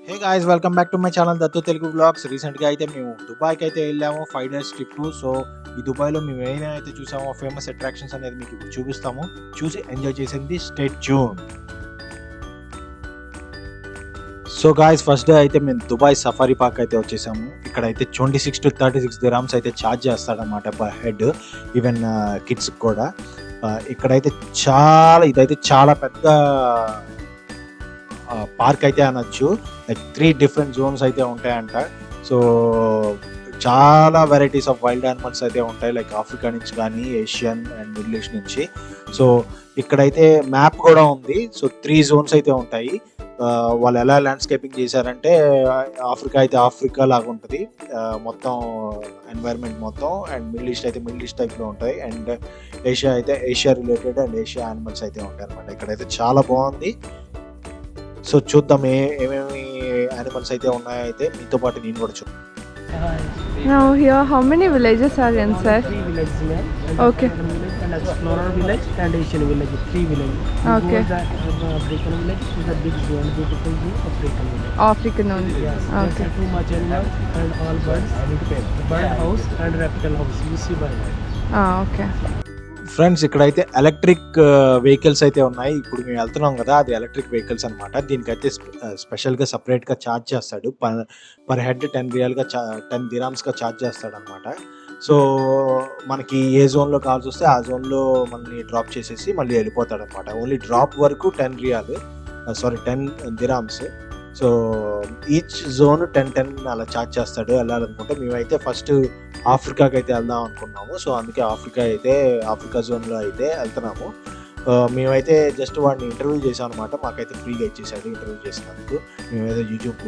Hey guys, welcome back to my channel Dattu Telugu vlogs. రీసెంట్గా అయితే మేము దుబాయ్కి అయితే వెళ్ళాము 5 days ట్రిప్. సో ఈ దుబాయ్లో మేము ఏమైతే చూసామో ఫేమస్ అట్రాక్షన్స్ అనేది మీకు ఇప్పుడు చూపిస్తాము. చూసి ఎంజాయ్ చేసింది. Stay tune. So guys, first day అయితే మేము దుబాయ్ సఫారీ పార్క్ అయితే వచ్చేసాము. ఇక్కడైతే 26 to 36 dirhams అయితే ఛార్జ్ చేస్తాడనమాట పర్ హెడ్, ఈవెన్ కిడ్స్ కూడా. ఇక్కడైతే ఇదైతే చాలా పెద్ద పార్క్ అయితే అనొచ్చు. లైక్ 3 different zones అయితే ఉంటాయంట. సో చాలా వెరైటీస్ ఆఫ్ వైల్డ్ యానిమల్స్ అయితే ఉంటాయి, లైక్ ఆఫ్రికా నుంచి కానీ, ఏషియన్ అండ్ మిడిల్ ఈస్ట్ నుంచి. సో ఇక్కడైతే మ్యాప్ కూడా ఉంది. సో 3 zones అయితే ఉంటాయి. వాళ్ళు ఎలా ల్యాండ్స్కేపింగ్ చేశారంటే, ఆఫ్రికా అయితే ఆఫ్రికా లాగా ఉంటుంది మొత్తం ఎన్వైర్న్మెంట్ మొత్తం, అండ్ మిడిల్ ఈస్ట్ అయితే మిడిల్ ఈస్ట్ టైప్లో ఉంటాయి, అండ్ ఏషియా అయితే Asia related and Asia animals అయితే ఉంటాయి అనమాట. ఇక్కడైతే చాలా బాగుంది. సో చూద్దాం ఏమేమి యానిమల్స్ అయితే ఉన్నాయో. అయితే మీతో పాటు నేను కూడా చూద్దాం. Now here, how many villages are inside? 3 villages here. Okay. And Explorer village and Asian village. 3 villages. Okay. The African village is a big zoo and beautiful zoo. African village. African only. Yes. Okay. Too much animals and all birds. Bird house and reptile house. You see bird. Okay. Friends, ఇక్కడైతే electric vehicles అయితే ఉన్నాయి. ఇప్పుడు మేము వెళ్తున్నాం కదా, అది electric vehicles అనమాట. దీనికైతే స్పెషల్గా సపరేట్గా ఛార్జ్ చేస్తాడు. పర్ హెడ్ 10 రియల్గా 10 dirhamsగా ఛార్జ్ చేస్తాడు అనమాట. సో మనకి ఏ జోన్లో కావాల్సి వస్తే ఆ జోన్లో మనల్ని డ్రాప్ చేసేసి మళ్ళీ వెళ్ళిపోతాడు అనమాట. ఓన్లీ డ్రాప్ వరకు 10 dirhams. సో ఈచ్ జోన్ 10 అలా ఛార్జ్ చేస్తాడు. వెళ్ళాలనుకుంటే మేమైతే ఫస్ట్ ఆఫ్రికాకి అయితే వెళ్దాం అనుకున్నాము. సో అందుకే ఆఫ్రికా జోన్లో అయితే వెళ్తున్నాము. మేమైతే జస్ట్ వాడిని ఇంటర్వ్యూ చేసాం అనమాట. మాకైతే ఫ్రీగా ఇచ్చేసాడు ఇంటర్వ్యూ చేసినందుకు. మేమైతే యూట్యూబ్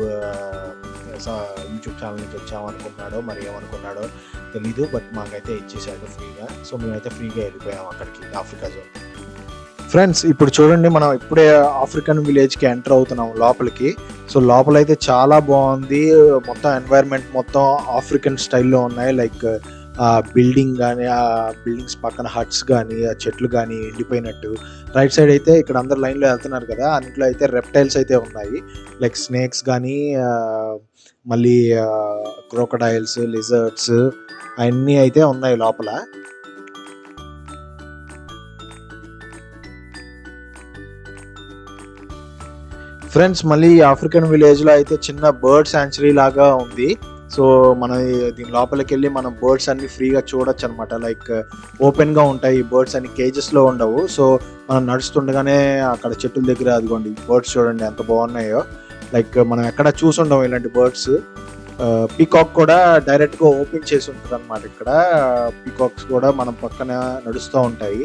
ఛానల్ నుంచి వచ్చామనుకున్నాడో మరి ఏమనుకున్నాడో తెలీదు, బట్ మాకైతే ఇచ్చేసాడు ఫ్రీగా. సో మేమైతే ఫ్రీగా వెళ్ళిపోయాము అక్కడికి, ఆఫ్రికా జోన్. ఫ్రెండ్స్, ఇప్పుడు చూడండి, మనం ఇప్పుడే ఆఫ్రికన్ విలేజ్కి ఎంటర్ అవుతున్నాం లోపలికి. సో లోపల అయితే చాలా బాగుంది. మొత్తం ఎన్వైర్న్మెంట్ మొత్తం ఆఫ్రికన్ స్టైల్లో ఉన్నాయి. లైక్ బిల్డింగ్ కానీ, ఆ బిల్డింగ్స్ పక్కన హట్స్ కానీ, ఆ చెట్లు కానీ ఎండిపోయినట్టు. రైట్ సైడ్ అయితే ఇక్కడ అందరు లైన్లో వెళ్తున్నారు కదా, అందులో అయితే రెప్టైల్స్ అయితే ఉన్నాయి. లైక్ స్నేక్స్ కానీ, మళ్ళీ క్రోకడైల్స్, లిజర్డ్స్ అన్నీ అయితే ఉన్నాయి లోపల. ఫ్రెండ్స్, మళ్ళీ ఆఫ్రికన్ విలేజ్లో అయితే చిన్న బర్డ్ శాంచురీ లాగా ఉంది. సో మనం దీని లోపలికి వెళ్ళి మనం బర్డ్స్ అన్ని ఫ్రీగా చూడొచ్చు అనమాట. లైక్ ఓపెన్గా ఉంటాయి బర్డ్స్ అన్ని, కేజెస్లో ఉండవు. సో మనం నడుస్తుండగానే అక్కడ చెట్టుల దగ్గర అదిగోండి బర్డ్స్ చూడండి ఎంత బాగున్నాయో. లైక్ మనం ఎక్కడ చూసుండవు ఇలాంటి బర్డ్స్. పీకాక్ కూడా డైరెక్ట్గా ఓపెన్ చేసి ఉంటుంది అనమాట. ఇక్కడ పీకాక్స్ కూడా మనం పక్కన నడుస్తూ ఉంటాయి.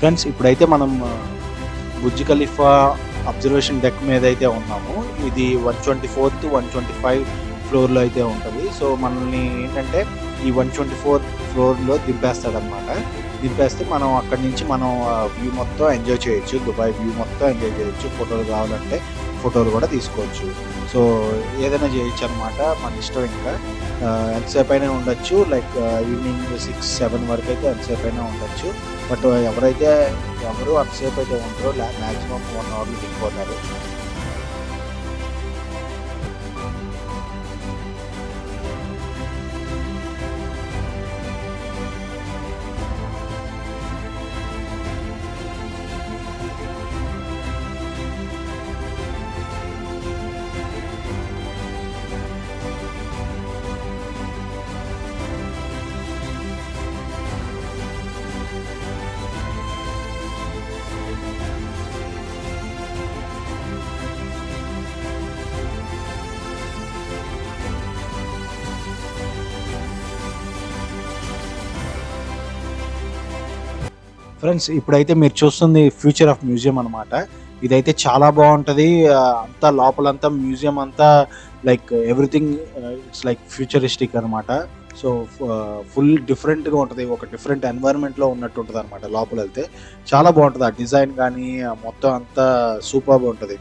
ఫ్రెండ్స్ ఇప్పుడైతే మనం బుర్జ్ ఖలీఫా అబ్జర్వేషన్ డెక్ మీద అయితే ఉన్నాము. ఇది 124th 125 ఫ్లోర్లో అయితే ఉంటుంది. సో మనల్ని ఏంటంటే ఈ 124 ఫ్లోర్లో దింపేస్తాడనమాట. దింపేస్తే మనం అక్కడి నుంచి మనం వ్యూ మొత్తం ఎంజాయ్ చేయొచ్చు. దుబాయ్ వ్యూ మొత్తం ఎంజాయ్ చేయొచ్చు. ఫోటోలు కావాలంటే ఫోటోలు కూడా తీసుకోవచ్చు. సో ఏదైనా చేయొచ్చు అనమాట, మన ఇష్టం. ఇంకా ఎంతసేపు అయినా ఉండొచ్చు. లైక్ ఈవినింగ్ 6-7 వరకు అయితే ఎంతసేపు అయినా ఉండొచ్చు. బట్ ఎవరు అంతసేపు అయితే ఉండరు. మ్యాక్సిమం 1 అవర్లో దిగిపోతారు. ఫ్రెండ్స్ ఇప్పుడైతే మీరు చూస్తుంది ఫ్యూచర్ ఆఫ్ మ్యూజియం అనమాట. ఇదైతే చాలా బాగుంటుంది. అంతా లోపలంతా మ్యూజియం అంతా like everything it's like futuristic అనమాట. సో ఫుల్ డిఫరెంట్గా ఉంటుంది. ఒక డిఫరెంట్ ఎన్వైరన్మెంట్లో ఉన్నట్టు ఉంటుంది అనమాట. లోపల వెళ్తే చాలా బాగుంటుంది. ఆ డిజైన్ కానీ మొత్తం అంతా సూపర్గా ఉంటుంది.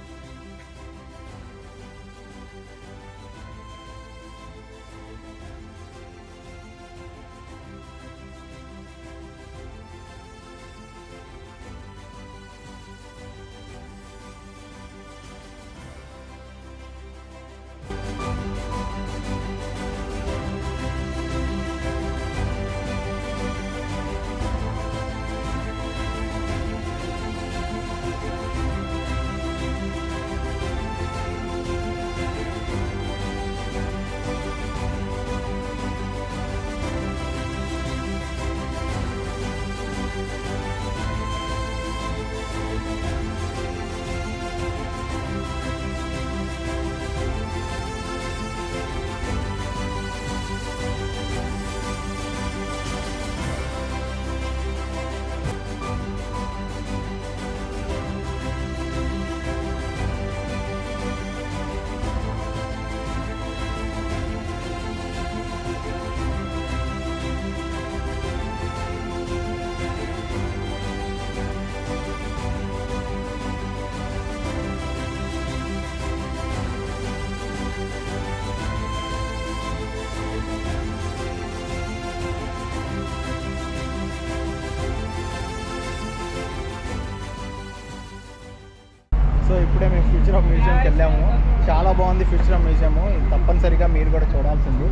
సో ఇప్పుడే మేము ఫ్యూచర్ ఆఫ్ మ్యూజియంకి వెళ్ళాము. చాలా బాగుంది ఫ్యూచర్ ఆఫ్ మ్యూజియము. ఇది తప్పనిసరిగా మీరు కూడా చూడాల్సింది.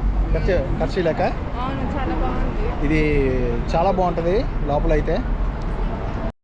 ఖర్చు లేక అవును, చాలా బాగుంది. ఇది చాలా బాగుంటుంది లోపల అయితే.